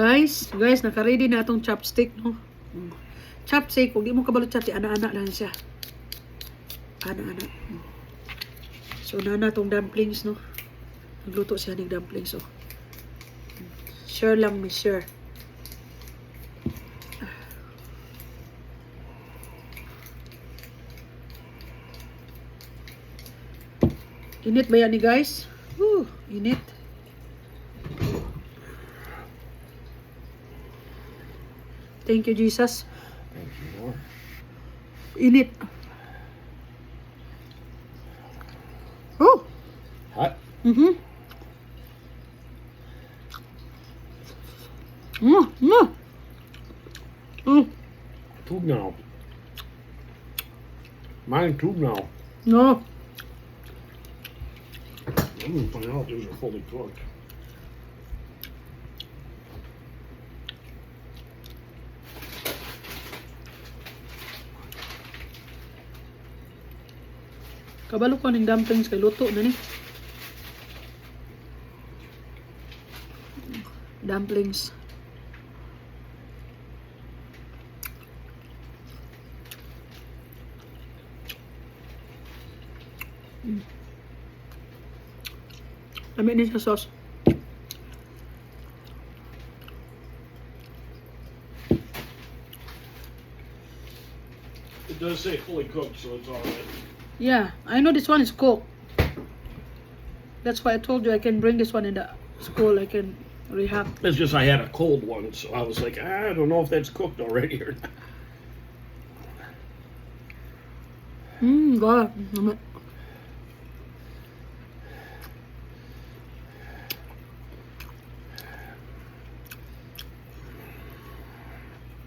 Guys, naka-ready na itong chopstick, no? Chopstick, kung di mo kabalot siya, ana-ana lang siya. Ana-ana. So, nana itong dumplings, no? Nagluto siya ng dumplings, oh. Sure lang, miss, sure. Init ba yan ni guys? Woo, init. Thank you, Jesus. Thank you, Lord. Init. Oh! Hot? Mm-hmm. Tube now. Mine tube now. No. I'm gonna find out these are fully cooked. Kabalo ko ng dumplings kay luto na ni. Dumplings. Lami ni sa sauce. It does say fully cooked, so it's alright. Yeah, I know this one is cooked. That's why I told you I can bring this one in the school. I can rehab. It's just I had a cold one, so I was like, I don't know if that's cooked already or not. God.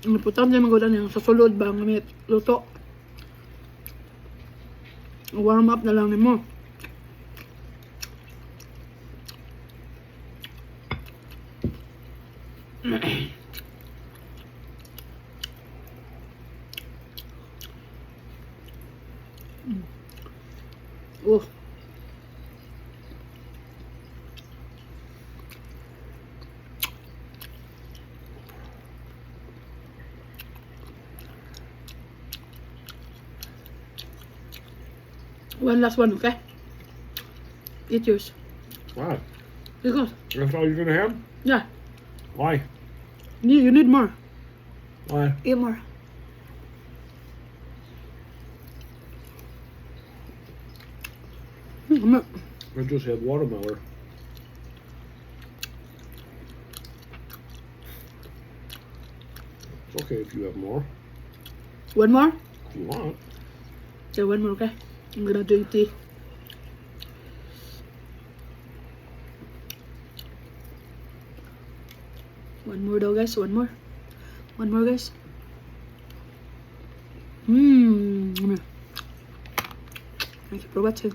Ang importante magulan yung sa sulod ba ng luto. Warm up na lang ni mo. Oh. One last one, okay? Eat yours. Why? Because, That's all you're gonna have? yeah, Why? you need more. Why? Eat more. I just had watermelon. It's okay if you have more. One more? If you want. Yeah, one more, okay? I'm gonna drink tea. One more though, guys. One more. One more, guys. Thank you for watching.